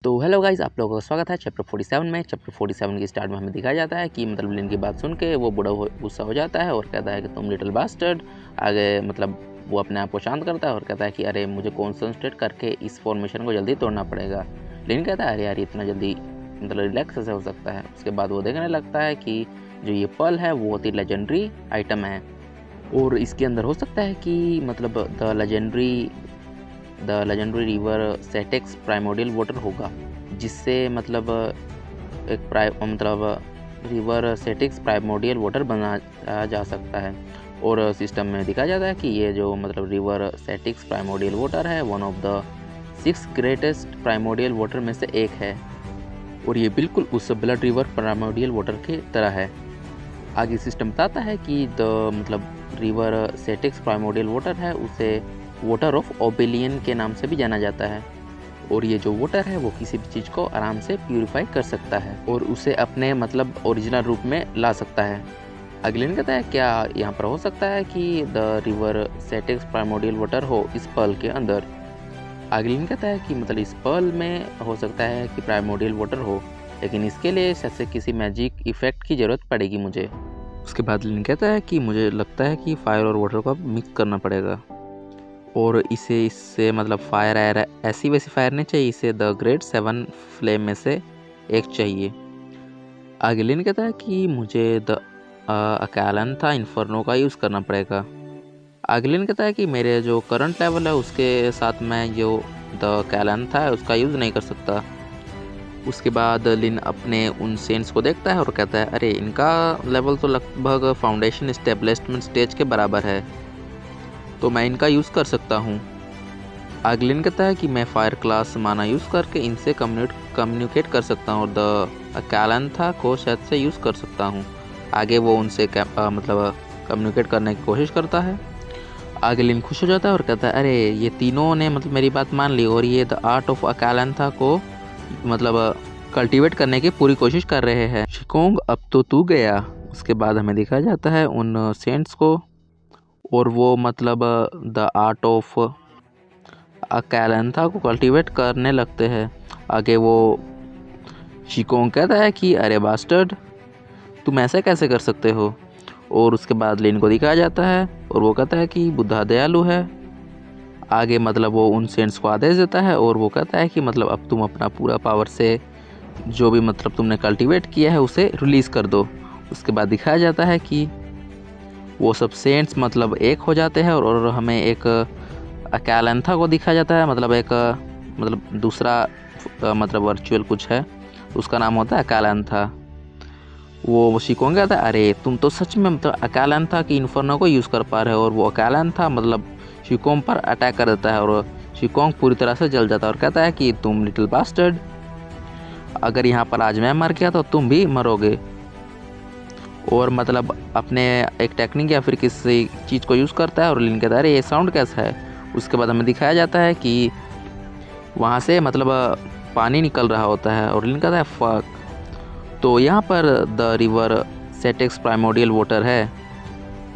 तो hello guys, आप लोगों का स्वागत है चैप्टर 47 में। चैप्टर 47 के स्टार्ट में हमें दिखाया जाता है कि लिन की बात सुन के वो बूढ़ा गुस्सा हो जाता है और कहता है कि तुम लिटिल बास्टर्ड। आगे वो अपने आप को शांत करता है और कहता है कि अरे मुझे कॉन्संट्रेट करके इस फॉर्मेशन को जल्दी तोड़ना पड़ेगा। लिन कहता है अरे यार इतना जल्दी रिलैक्स कैसे हो सकता है। उसके बाद वो देखने लगता है कि जो ये पर्ल है वो बहुत ही लेजेंडरी आइटम है और इसके अंदर हो सकता है कि the legendary river Styx primordial water होगा, जिससे रिवर सेटेक्स प्राइमोडियल वाटर बनाया जा सकता है। और सिस्टम में दिखाया जाता है कि ये जो रिवर सेटेक्स प्राइमोडियल वाटर है one of the 6 greatest primordial water में से एक है और ये बिल्कुल उस ब्लड रिवर प्राइमोडियल वाटर की तरह है। आगे सिस्टम बताता है कि रिवर सेटेक्स प्राइमोडियल वाटर है उसे वाटर ऑफ ओबिलियन के नाम से भी जाना जाता है और ये जो वाटर है वो किसी भी चीज़ को आराम से प्यूरिफाई कर सकता है और उसे अपने ओरिजिनल रूप में ला सकता है। अगले कहता है क्या यहाँ पर हो सकता है कि the river Styx primordial water हो इस पर्ल के अंदर। अगले कहता है कि इस पर्ल में हो सकता है कि प्राइमोडियल वाटर हो, लेकिन इसके लिए शायद किसी मैजिक इफेक्ट की ज़रूरत पड़ेगी मुझे। उसके बाद लिन कहता है कि मुझे लगता है कि फायर और वाटर को मिक्स करना पड़ेगा और इससे फायर आयर ऐसी वैसी फायर नहीं चाहिए, इसे द ग्रेट 7 फ्लेम में से एक चाहिए। आगे लिन कहता है कि मुझे द अकालंथा इन्फर्नो का यूज़ करना पड़ेगा। आगे लिन कहता है कि मेरे जो करंट लेवल है उसके साथ मैं जो द अकालंथा है उसका यूज़ नहीं कर सकता। उसके बाद लिन अपने उन सेंट्स को देखता है और कहता है अरे इनका लेवल तो लगभग फाउंडेशन स्टेब्लिशमेंट स्टेज के बराबर है, तो मैं इनका यूज़ कर सकता हूँ। आगलिन कहता है कि मैं फायर क्लास माना यूज़ करके इनसे कम्युनिकेट कर सकता हूँ और द अकालंथा को शायद से यूज़ कर सकता हूँ। आगे वो उनसे कम्युनिकेट करने की कोशिश करता है। आगलिन खुश हो जाता है और कहता है अरे ये तीनों ने मेरी बात मान ली और ये द आर्ट ऑफ अकालंथा को कल्टीवेट करने की पूरी कोशिश कर रहे हैं। शिकोंग अब तो तू गया। उसके बाद हमें दिखाया जाता है उन सेंट्स को और वो द आर्ट ऑफ अकालंथा को कल्टीवेट करने लगते हैं। आगे वो शिकोंग कहता है कि अरे बास्टर्ड तुम ऐसा कैसे कर सकते हो। और उसके बाद लिन को दिखाया जाता है और वो कहता है कि बुद्धा दयालु है। आगे वो उन सेंट्स को आदेश देता है और वो कहता है कि अब तुम अपना पूरा पावर से जो भी तुमने कल्टीवेट किया है उसे रिलीज़ कर दो। उसके बाद दिखाया जाता है कि वो सब सेंट्स एक हो जाते हैं और हमें एक अकालंथा को दिखाया जाता है। एक दूसरा वर्चुअल कुछ है, उसका नाम होता है अकालंथा। वो शिकोंग कहता है अरे तुम तो सच में अकालंथा की इन्फर्नो को यूज़ कर पा रहे हो और वो अकालंथा शिकोंग पर अटैक कर देता है और शिकोंग पूरी तरह से जल जाता है और कहता है कि तुम लिटिल बास्टर्ड, अगर यहाँ पर आज मैं मर गया तो तुम भी मरोगे। और अपने एक टेक्निक या फिर किसी चीज़ को यूज़ करता है और लिन कहता है अरे ये साउंड कैसा है। उसके बाद हमें दिखाया जाता है कि वहाँ से पानी निकल रहा होता है और लिन कहता है फक। तो यहाँ पर the river Styx primordial water है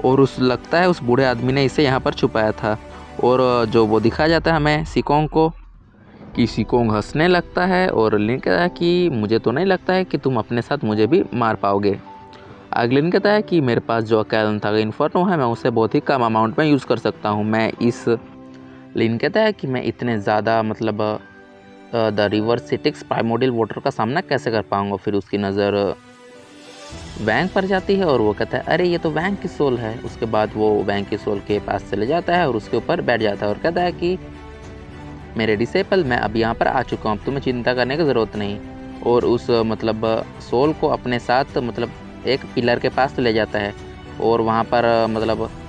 और लगता है उस बूढ़े आदमी ने इसे यहाँ पर छुपाया था। और जो वो दिखाया जाता है हमें शिकोंग को कि शिकोंग हंसने लगता है और लिन कहता है कि मुझे तो नहीं लगता है कि तुम अपने साथ मुझे भी मार पाओगे। अगलिन कहता है कि मेरे पास जो अकालंथा का इन्फर्नो है मैं उसे बहुत ही कम अमाउंट में यूज़ कर सकता हूँ। लिन कहता है कि मैं इतने ज़्यादा the river Styx primordial water का सामना कैसे कर पाऊँगा। फिर उसकी नज़र वैंग पर जाती है और वो कहता है अरे ये तो वैंग की सोल है। उसके बाद वो वैंग की सोल के पास चले जाता है और उसके ऊपर बैठ जाता है और कहता है कि मेरे डिसेबल मैं अब यहाँ पर आ चुका हूँ, तुम्हें चिंता करने की ज़रूरत नहीं। और उस सोल को अपने साथ एक पिलर के पास ले जाता है और वहाँ पर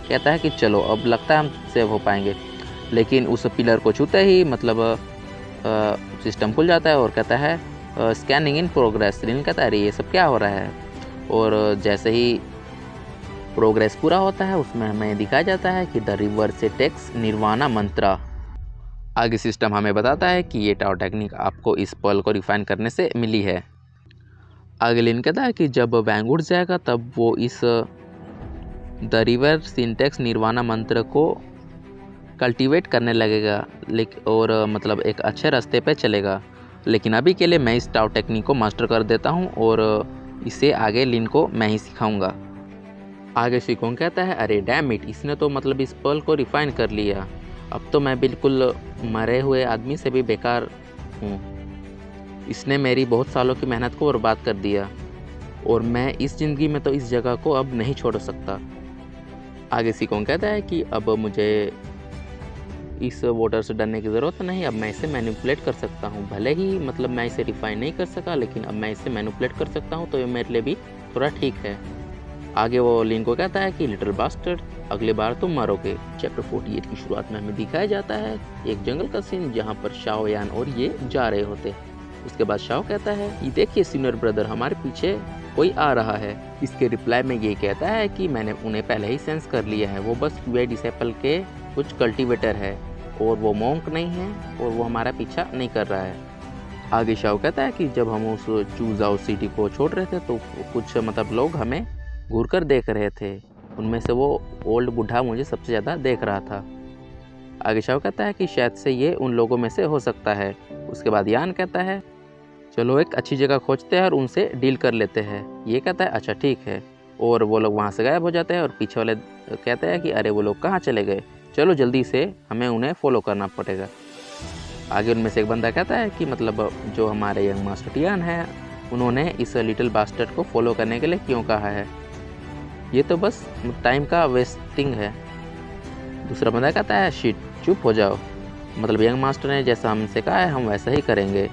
कहता है कि चलो अब लगता है हम सेव हो पाएंगे। लेकिन उस पिलर को छूते ही सिस्टम खुल जाता है और कहता है स्कैनिंग इन प्रोग्रेस। लिन कहता है अरे ये सब क्या हो रहा है। और जैसे ही प्रोग्रेस पूरा होता है उसमें हमें दिखाया जाता है कि द रिवर सेटेक्स निर्वाणा मंत्रा। आगे सिस्टम हमें बताता है कि ये टावर टेक्निक आपको इस पर्ल को रिफाइन करने से मिली है। आगे लिन कहता है कि जब वैंग उठ जाएगा तब वो इस द रिवर सिंटेक्स निर्वाणा मंत्र को कल्टीवेट करने लगेगा और एक अच्छे रास्ते पे चलेगा। लेकिन अभी के लिए मैं इस टाउ टेक्निक को मास्टर कर देता हूँ और इसे आगे लिन को मैं ही सिखाऊंगा। आगे शिकोंग कहता है, अरे डैम इट, इसने तो मतलब इस पर्ल को रिफाइन कर लिया, अब तो मैं बिल्कुल मरे हुए आदमी से भी बेकार हूँ। इसने मेरी बहुत सालों की मेहनत को बर्बाद कर दिया और मैं इस ज़िंदगी में तो इस जगह को अब नहीं छोड़ सकता। आगे शिकोंग कहता है कि अब मुझे इस वाटर से डरने की ज़रूरत नहीं, अब मैं इसे मैनिपुलेट कर सकता हूँ। भले ही मतलब मैं इसे रिफाइन नहीं कर सका, लेकिन अब मैं इसे मैनिपुलेट कर सकता हूँ, तो ये मेरे लिए भी थोड़ा ठीक है। आगे वो लिन को कहता है कि लिटिल बास्टर्ड, अगली बार तुम मरोगे। चैप्टर 48 की शुरुआत में हमें दिखाया जाता है एक जंगल का सीन जहाँ पर शाओ यान और ये जा रहे होते। उसके बाद शाओ कहता है, ये देखिए सीनियर ब्रदर, हमारे पीछे कोई आ रहा है। इसके रिप्लाई में ये कहता है कि मैंने उन्हें पहले ही सेंस कर लिया है, वो बस वे डिसेपल के कुछ कल्टीवेटर है और वो मॉन्क नहीं है और वो हमारा पीछा नहीं कर रहा है। आगे शाओ कहता है कि जब हम उस चूजाओ सिटी को छोड़ रहे थे तो कुछ मतलब लोग हमें घूर कर देख रहे थे, उनमें से वो ओल्ड बूढ़ा मुझे सबसे ज़्यादा देख रहा था। आगे शाओ कहता है कि शायद से ये उन लोगों में से हो सकता है। उसके बाद यान कहता है, चलो एक अच्छी जगह खोजते हैं और उनसे डील कर लेते हैं। ये कहता है अच्छा ठीक है, और वो लोग वहाँ से गायब हो जाते हैं और पीछे वाले कहते हैं कि अरे वो लोग कहाँ चले गए, चलो जल्दी से हमें उन्हें फॉलो करना पड़ेगा। आगे उनमें से एक बंदा कहता है कि मतलब जो हमारे यंग मास्टर टियान है, उन्होंने इस लिटिल बास्टर्ड को फॉलो करने के लिए क्यों कहा है, ये तो बस टाइम का वेस्टिंग है। दूसरा बंदा कहता है शिट, चुप हो जाओ, मतलब यंग मास्टर ने जैसा हमसे कहा है हम वैसा ही करेंगे।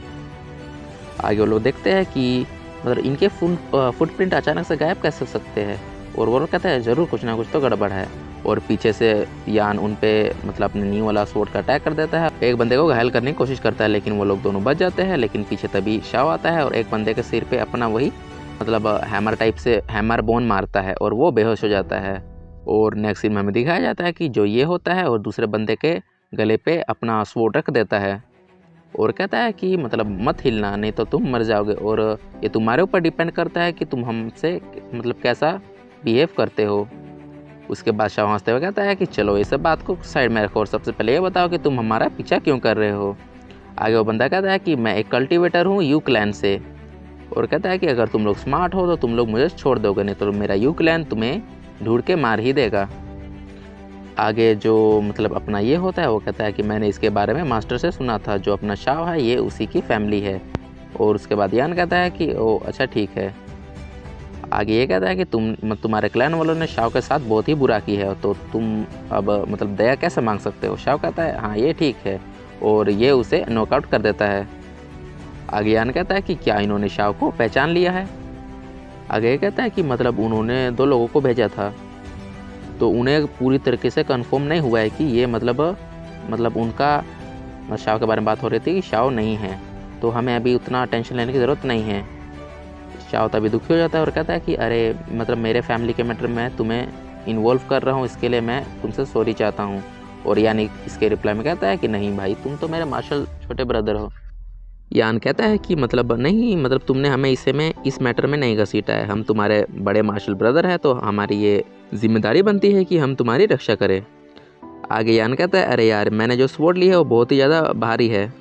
आगे वो लोग देखते हैं कि मतलब इनके फुटप्रिंट अचानक से गायब कैसे हो सकते हैं, और वो लोग कहते हैं ज़रूर कुछ ना कुछ तो गड़बड़ है। और पीछे से यान उन पे मतलब अपने न्यू वाला स्वॉर्ड का अटैक कर देता है। एक बंदे को घायल करने की कोशिश करता है, लेकिन वो लोग दोनों बच जाते हैं। लेकिन पीछे तभी शाओ आता है और एक बंदे के सिर पे अपना वही मतलब हैमर टाइप से हैमर बोन मारता है और वो बेहोश हो जाता है। और नेक्स्ट सीन में हमें दिखाया जाता है कि जो ये होता है और दूसरे बंदे के गले पे अपना स्वॉर्ड रख देता है और कहता है कि मतलब मत हिलना, नहीं तो तुम मर जाओगे, और ये तुम्हारे ऊपर डिपेंड करता है कि तुम हमसे मतलब कैसा बिहेव करते हो। उसके बाद शाह हंसते हुए कहता है कि चलो ये सब बात को साइड में रखो और सबसे पहले ये बताओ कि तुम हमारा पीछा क्यों कर रहे हो। आगे वो बंदा कहता है कि मैं एक कल्टीवेटर हूँ यू क्लैन से, और कहता है कि अगर तुम लोग स्मार्ट हो तो तुम लोग मुझे छोड़ दोगे, नहीं तो मेरा यू क्लैन तुम्हें ढूंढ के मार ही देगा। आगे जो मतलब अपना ये होता है वो कहता है कि मैंने इसके बारे में मास्टर से सुना था, जो अपना शाह है ये उसी की फैमिली है। और उसके बाद यान कहता है कि ओ अच्छा ठीक है। आगे ये कहता है कि तुम्हारे क्लैन वालों ने शाह के साथ बहुत ही बुरा की है, तो तुम अब मतलब दया कैसे मांग सकते हो। शाह कहता है हाँ ये ठीक है, और ये उसे नॉकआउट कर देता है। आगे यान कहता है कि क्या इन्होंने शाह को पहचान लिया है। आगे ये कहता है कि मतलब उन्होंने 2 लोगों को भेजा था, तो उन्हें पूरी तरीके से कंफर्म नहीं हुआ है कि ये मतलब उनका शाह के बारे में बात हो रही थी कि शाह नहीं है, तो हमें अभी उतना टेंशन लेने की ज़रूरत नहीं है। शाह तभी दुखी हो जाता है और कहता है कि अरे मतलब मेरे फैमिली के मैटर में तुम्हें इन्वॉल्व कर रहा हूँ, इसके लिए मैं तुमसे सॉरी चाहता हूँ। और यानी इसके रिप्लाई में कहता है कि नहीं भाई, तुम तो मेरे मार्शल छोटे ब्रदर हो। यान कहता है कि मतलब नहीं, मतलब तुमने हमें इस मैटर में नहीं घसीटा है, हम तुम्हारे बड़े मार्शल ब्रदर हैं, तो हमारी ये जिम्मेदारी बनती है कि हम तुम्हारी रक्षा करें। आगे यान कहता है अरे यार, मैंने जो स्वॉर्ड ली है वो बहुत ही ज़्यादा भारी है,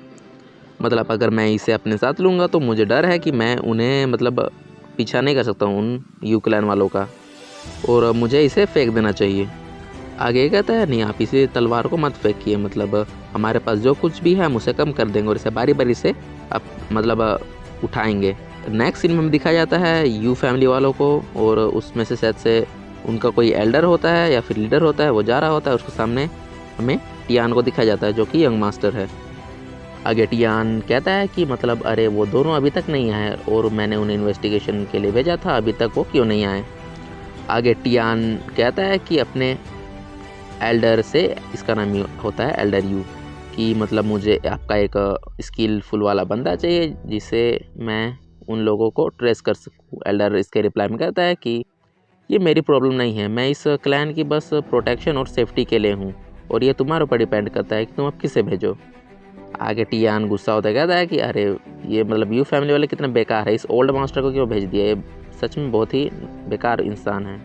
मतलब अगर मैं इसे अपने साथ लूँगा तो मुझे डर है कि मैं उन्हें मतलब पीछा नहीं कर सकता हूँ उन यू क्लैन वालों का, और मुझे इसे फेंक देना चाहिए। आगे कहता है नहीं, आप इसे तलवार को मत फेंकिए, मतलब हमारे पास जो कुछ भी है हम उसे कम कर देंगे और इसे बारी बारी से आप मतलब उठाएंगे। नेक्स्ट सीन में दिखाया जाता है यू फैमिली वालों को, और उसमें से शायद से उनका कोई एल्डर होता है या फिर लीडर होता है, वो जा रहा होता है, उसके सामने हमें टियान को दिखाया जाता है जो कि यंग मास्टर है। आगे टियान कहता है कि मतलब अरे वो दोनों अभी तक नहीं आए और मैंने उन्हें इन्वेस्टिगेशन के लिए भेजा था, अभी तक वो क्यों नहीं आए। आगे टियान कहता है कि अपने एल्डर से, इसका नाम होता है एल्डर यू, कि मतलब मुझे आपका एक स्किलफुल वाला बंदा चाहिए जिसे मैं उन लोगों को ट्रेस कर सकूँ। एल्डर इसके रिप्लाई में कहता है कि ये मेरी प्रॉब्लम नहीं है, मैं इस क्लैन की बस प्रोटेक्शन और सेफ्टी के लिए हूँ, और ये तुम्हारे ऊपर डिपेंड करता है कि तुम अब किसे भेजो। आगे टियान गुस्सा होता कहता है कि अरे ये मतलब यू फैमिली वाले कितने बेकार है, इस ओल्ड मास्टर को क्यों भेज दिया, ये सच में बहुत ही बेकार इंसान है।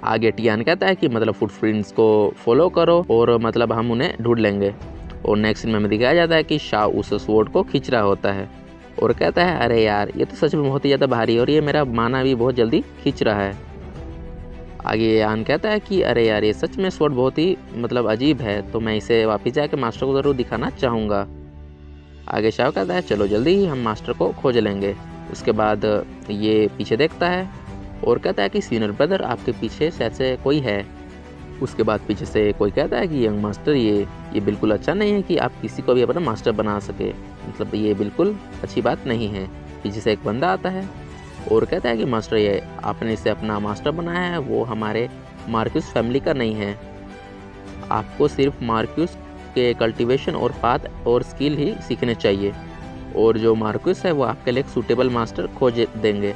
आगे टियान कहता है कि मतलब फुटप्रिंट्स को फॉलो करो और मतलब हम उन्हें ढूंढ लेंगे। और नेक्स्ट सीन में दिखाया जाता है कि शाह उस स्वॉर्ड को खींच रहा होता है और कहता है अरे यार ये तो सच में बहुत ही ज़्यादा भारी है और ये मेरा माना भी बहुत जल्दी खींच रहा है। आगे यान कहता है कि अरे यार ये सच में स्वॉर्ड बहुत ही मतलब अजीब है, तो मैं इसे वापस जाके मास्टर को ज़रूर दिखाना चाहूँगा। आगे शाह कहता है चलो जल्दी ही हम मास्टर को खोज लेंगे। उसके बाद ये पीछे देखता है और कहता है कि सीनियर ब्रदर आपके पीछे शायद से कोई है। उसके बाद पीछे से कोई कहता है कि यंग मास्टर ये बिल्कुल अच्छा नहीं है कि आप किसी को भी अपना मास्टर बना सके, मतलब ये बिल्कुल अच्छी बात नहीं है। पीछे से एक बंदा आता है और कहता है कि मास्टर ये आपने इसे अपना मास्टर बनाया है, वो हमारे मार्क्यूस फैमिली का नहीं है। आपको सिर्फ मार्क्यूस के कल्टीवेशन और पाथ और स्किल ही सीखने चाहिए और जो मार्क्यूस है वो आपके लिए एक सूटेबल मास्टर खोज देंगे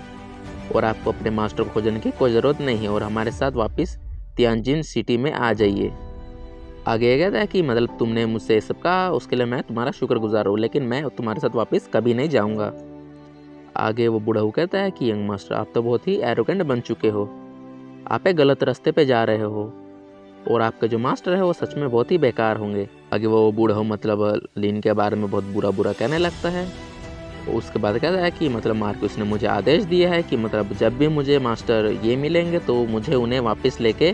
और आपको अपने मास्टर को खोजने की कोई ज़रूरत नहीं है और हमारे साथ वापस तियानजिन सिटी में आ जाइए। आगे ये कहता है कि मतलब तुमने मुझसे ये सब कहा उसके लिए मैं तुम्हारा शुक्रगुजार हूँ, लेकिन मैं तुम्हारे साथ वापस कभी नहीं जाऊँगा। आगे वो बूढ़ा कहता है कि यंग मास्टर आप तो बहुत ही एरोगेंट बन चुके हो, आप एक गलत रास्ते पे जा रहे हो और आपके जो मास्टर है वो सच में बहुत ही बेकार होंगे। आगे वो बूढ़ा मतलब लिन के बारे में बहुत बुरा कहने लगता है। उसके बाद कहता है कि मतलब मार्क्यूस ने मुझे आदेश दिया है कि मतलब जब भी मुझे मास्टर ये मिलेंगे तो मुझे उन्हें वापस लेके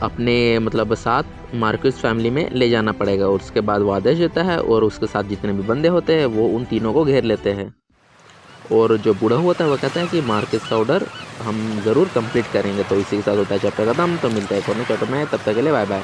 अपने मतलब साथ मार्क्यूस फैमिली में ले जाना पड़ेगा। और उसके बाद वो आदेश देता है और उसके साथ जितने भी बंदे होते हैं वो उन तीनों को घेर लेते हैं। और जो बूढ़ा होता है वो कहता है कि मार्क्यूस का ऑर्डर हम ज़रूर कंप्लीट करेंगे। तो इसी के साथ होता है चैप्टर खत्म। तो मिलता है एक और नए चैप्टर में, तब तक के लिए बाय बाय।